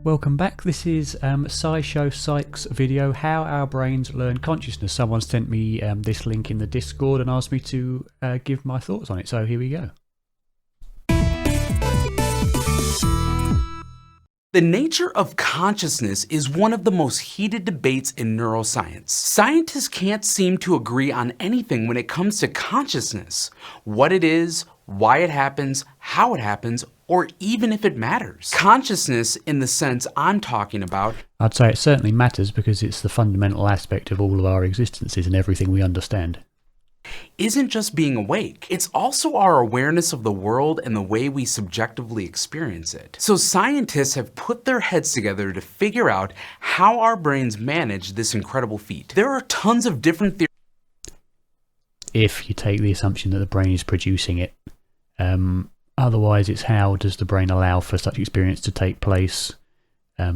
welcome back. This is SciShow Psych's video, How Our Brains Learn Consciousness. Someone sent me this link in the Discord and asked me to give my thoughts on it, so here we go. The nature of consciousness is one of the most heated debates in neuroscience. Scientists can't seem to agree on anything when it comes to consciousness. What it is, why it happens, how it happens, or even if it matters. Consciousness, in the sense I'm talking about, I'd say it certainly matters because it's the fundamental aspect of all of our existences and everything we understand. Isn't just being awake. It's also our awareness of the world and the way we subjectively experience it. So scientists have put their heads together to figure out how our brains manage this incredible feat. There are tons of different theories. If you take the assumption that the brain is producing it. Otherwise, it's how does the brain allow for such experience to take place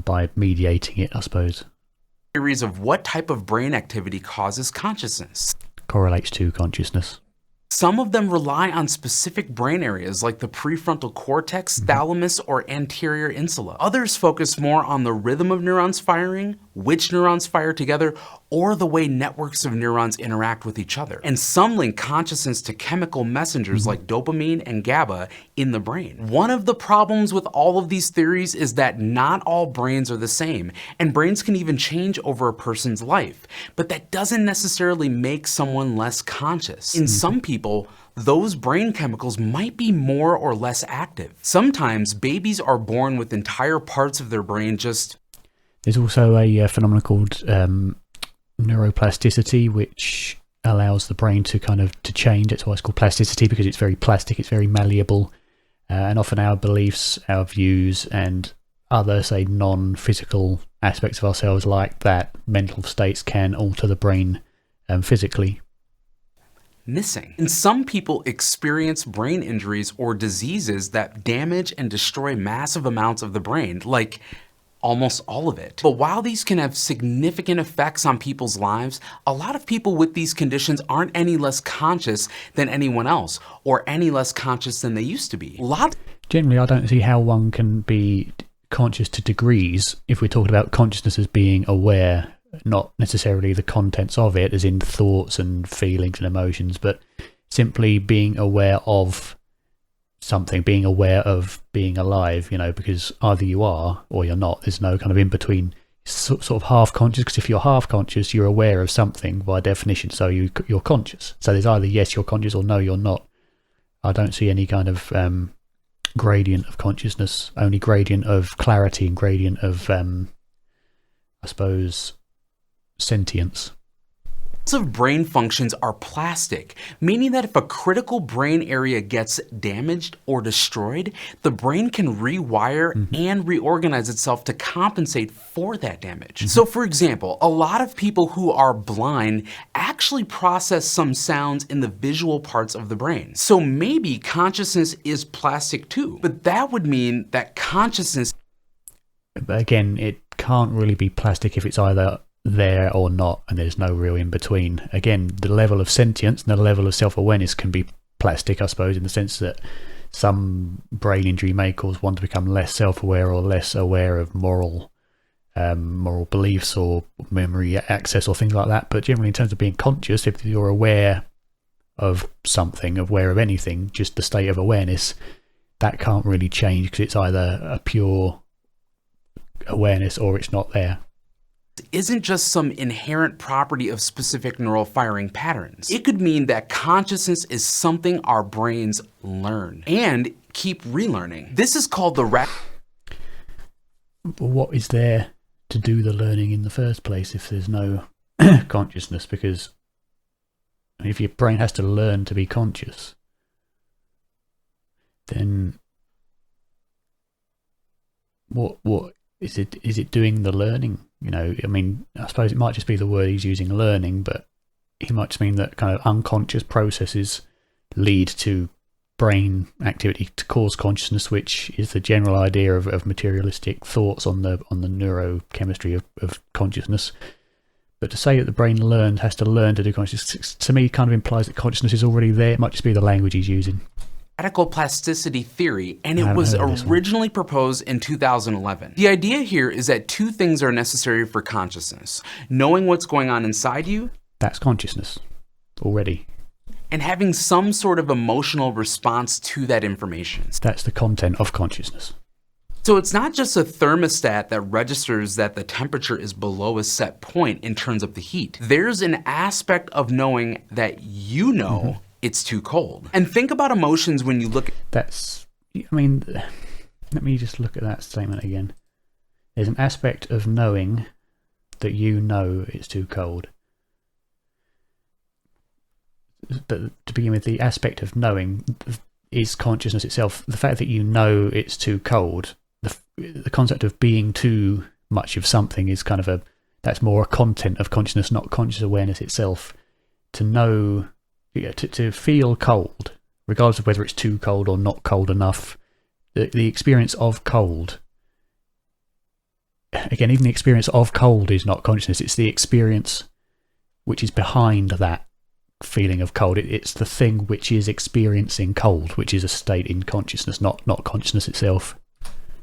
by mediating it, I suppose. Theories of what type of brain activity causes consciousness. Correlates to consciousness. Some of them rely on specific brain areas like the prefrontal cortex, thalamus, or anterior insula. Others focus more on the rhythm of neurons firing, which neurons fire together, or the way networks of neurons interact with each other. And some link consciousness to chemical messengers like dopamine and GABA in the brain. One of the problems with all of these theories is that not all brains are the same, and brains can even change over a person's life. But that doesn't necessarily make someone less conscious. In some people, those brain chemicals might be more or less active. Sometimes babies are born with entire parts of their brain just... There's also a phenomenon called neuroplasticity, which allows the brain to to change. That's why it's called plasticity, because it's very plastic, it's very malleable, and often our beliefs, our views, and other, say, non-physical aspects of ourselves like that, mental states, can alter the brain physically. Missing. And some people experience brain injuries or diseases that damage and destroy massive amounts of the brain, like almost all of it. But while these can have significant effects on people's lives, a lot of people with these conditions aren't any less conscious than anyone else, or any less conscious than they used to be. Generally, I don't see how one can be conscious to degrees if we're talking about consciousness as being aware, not necessarily the contents of it, as in thoughts and feelings and emotions, but simply being aware of something, being aware of being alive, because either you are or you're not. There's no kind of in between, sort of half conscious, because if you're half conscious, you're aware of something by definition, so you're conscious. So there's either yes, you're conscious, or no, you're not. I don't see any kind of gradient of consciousness, only gradient of clarity and gradient of, I suppose, sentience. Of brain functions are plastic, meaning that if a critical brain area gets damaged or destroyed, the brain can rewire and reorganize itself to compensate for that damage. So for example, a lot of people who are blind actually process some sounds in the visual parts of the brain. So maybe consciousness is plastic too, but that would mean that consciousness... But again, it can't really be plastic if it's either there or not, and there's no real in between. Again, the level of sentience and the level of self-awareness can be plastic, I suppose, in the sense that some brain injury may cause one to become less self-aware or less aware of moral beliefs or memory access or things like that. But generally, in terms of being conscious, if you're aware of something, aware of anything, just the state of awareness, that can't really change, because it's either a pure awareness or it's not there. Isn't just some inherent property of specific neural firing patterns. It could mean that consciousness is something our brains learn and keep relearning. This is called the But what is there to do the learning in the first place if there's no consciousness? Because if your brain has to learn to be conscious, then what is it? Is it doing the learning? I mean, I suppose it might just be the word he's using, learning, but he might just mean that kind of unconscious processes lead to brain activity to cause consciousness, which is the general idea of materialistic thoughts on the neurochemistry of consciousness. But to say that the brain has to learn to do consciousness, to me kind of implies that consciousness is already there. It might just be the language he's using. radical plasticity theory, and it haven't was heard of this one. originally proposed in 2011. The idea here is that two things are necessary for consciousness: knowing what's going on inside you, That's consciousness already. and having some sort of emotional response to that information. That's the content of consciousness. So it's not just a thermostat that registers that the temperature is below a set point and turns up the heat. There's an aspect of knowing that you know it's too cold. And think about emotions when you look That's, I mean, let me just look at that statement again. There's an aspect of knowing that you know it's too cold. But to begin with, the aspect of knowing is consciousness itself. The fact that you know it's too cold, the concept of being too much of something is kind of that's more a content of consciousness, not conscious awareness itself. To know, to feel cold, regardless of whether it's too cold or not cold enough, the experience of cold, again, even the experience of cold is not consciousness. It's the experience which is behind that feeling of cold. It's the thing which is experiencing cold, which is a state in consciousness, not consciousness itself.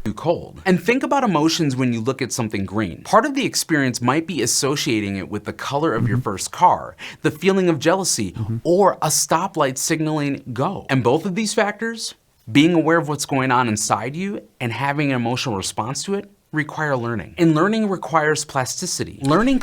too cold. And think about emotions when you look at something green. Part of the experience might be associating it with the color of your first car, the feeling of jealousy, or a stoplight signaling go. And both of these factors, being aware of what's going on inside you and having an emotional response to it, require learning. And learning requires plasticity. Learning.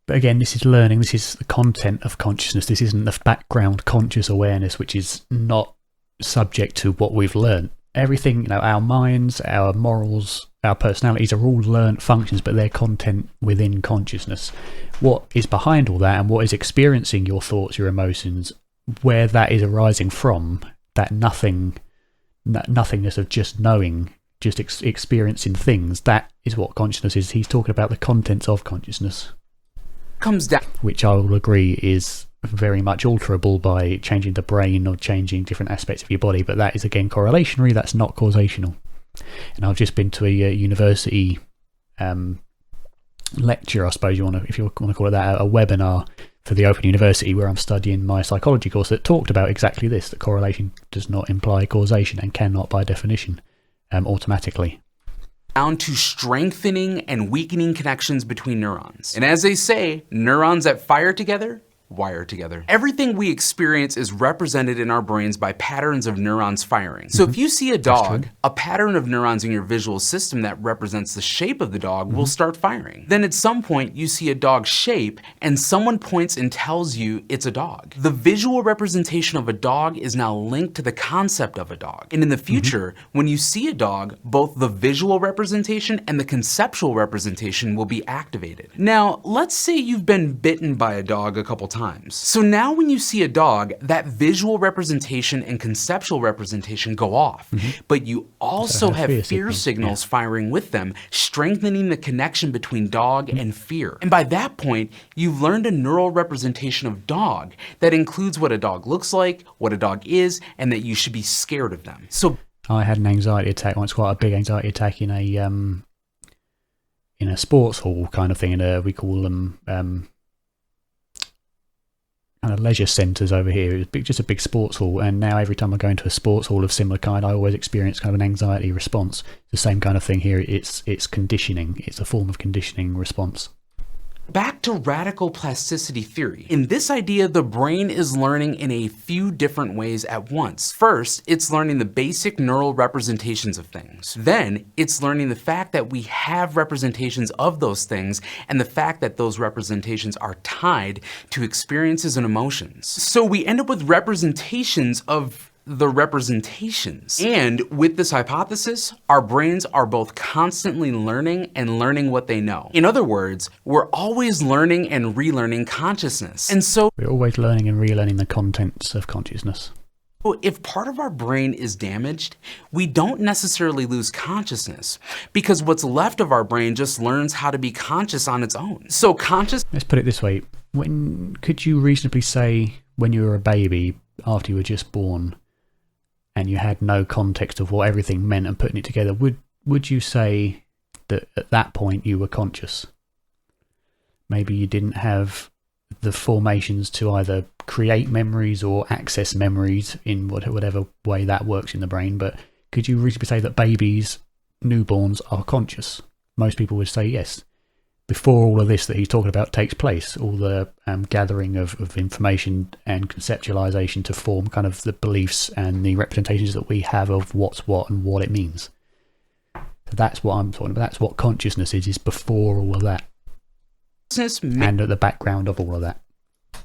But again, this is learning. This is the content of consciousness. This isn't the background conscious awareness, which is not subject to what we've learned. Everything, our minds, our morals, our personalities are all learnt functions, but they're content within consciousness. What is behind all that and what is experiencing your thoughts, your emotions, where that is arising from, that nothingness of just knowing, just experiencing things, that is what consciousness is. He's talking about the contents of consciousness. Comes down. Which I will agree is very much alterable by changing the brain or changing different aspects of your body, but that is again correlationary, that's not causational. And I've just been to a university lecture, I suppose if you want to call it that, a webinar for the Open University where I'm studying my psychology course that talked about exactly this, that correlation does not imply causation and cannot by definition automatically. Down to strengthening and weakening connections between neurons. And as they say, neurons that fire together wire together. Everything we experience is represented in our brains by patterns of neurons firing. So if you see a dog, a pattern of neurons in your visual system that represents the shape of the dog will start firing. Then at some point you see a dog's shape and someone points and tells you it's a dog. The visual representation of a dog is now linked to the concept of a dog. And in the future, when you see a dog, both the visual representation and the conceptual representation will be activated. Now, let's say you've been bitten by a dog a couple times. So now when you see a dog, that visual representation and conceptual representation go off, but you also have fear signals firing with them, strengthening the connection between dog and fear. And by that point, you've learned a neural representation of dog that includes what a dog looks like, what a dog is, and that you should be scared of them. So I had an anxiety attack once, quite a big anxiety attack in a sports hall kind of thing, we call them kind of leisure centres over here. It was just a big sports hall, and now every time I go into a sports hall of similar kind, I always experience kind of an anxiety response. The same kind of thing here. It's conditioning. It's a form of conditioning response. back to radical plasticity theory. In this idea, the brain is learning in a few different ways at once. First, it's learning the basic neural representations of things. Then, it's learning the fact that we have representations of those things and the fact that those representations are tied to experiences and emotions. So we end up with representations of the representations. And with this hypothesis, our brains are both constantly learning and learning what they know. In other words, we're always learning and relearning consciousness. And so we're always learning and relearning the contents of consciousness. If part of our brain is damaged, we don't necessarily lose consciousness because what's left of our brain just learns how to be conscious on its own. So Let's put it this way. Could you reasonably say when you were a baby, after you were just born, and you had no context of what everything meant and putting it together, would you say that at that point you were conscious? Maybe you didn't have the formations to either create memories or access memories in whatever way that works in the brain. But could you reasonably say that babies, newborns, are conscious? Most people would say yes. Before all of this that he's talking about takes place, all the gathering of information and conceptualization to form kind of the beliefs and the representations that we have of what's what and what it means. So that's what I'm talking about. That's what consciousness is before all of that. And at the background of all of that.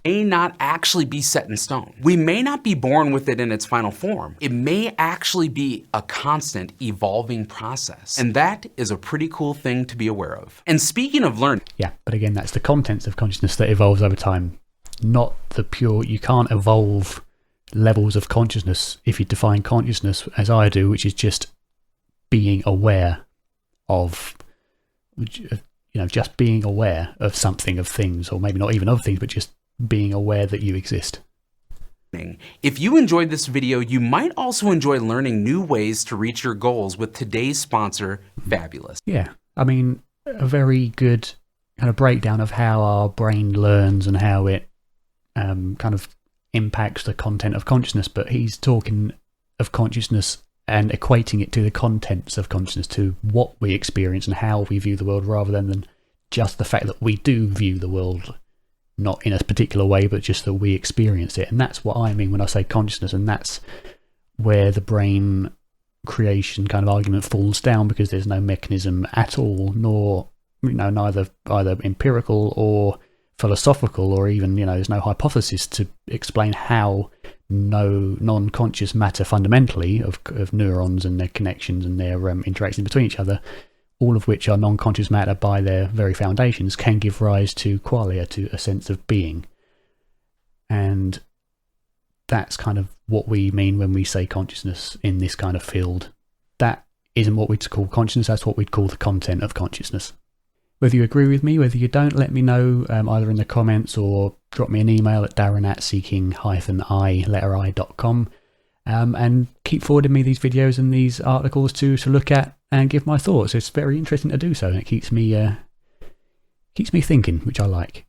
May not actually be set in stone. We may not be born with it in its final form. It may actually be a constant evolving process. And that is a pretty cool thing to be aware of. And speaking of learning. Yeah, but again, that's the contents of consciousness that evolves over time, not the pure. You can't evolve levels of consciousness if you define consciousness as I do, which is just being aware of, just being aware of something, of things, or maybe not even of things, but just being aware that you exist. If you enjoyed this video, you might also enjoy learning new ways to reach your goals with today's sponsor, Fabulous. Yeah, I mean, a very good kind of breakdown of how our brain learns and how it kind of impacts the content of consciousness. But he's talking of consciousness and equating it to the contents of consciousness, to what we experience and how we view the world, rather than just the fact that we do view the world not in a particular way, but just that we experience it. And that's what I mean when I say consciousness, and that's where the brain creation kind of argument falls down, because there's no mechanism at all, nor neither either empirical or philosophical, or even there's no hypothesis to explain how no non-conscious matter fundamentally of neurons and their connections and their interactions between each other, all of which are non-conscious matter by their very foundations, can give rise to qualia, to a sense of being. And that's kind of what we mean when we say consciousness in this kind of field. That isn't what we'd call consciousness, that's what we'd call the content of consciousness. Whether you agree with me, whether you don't, let me know either in the comments or drop me an email at darren@seeking-i.com. And keep forwarding me these videos and these articles to look at and give my thoughts. It's very interesting to do so, and it keeps me thinking, which I like.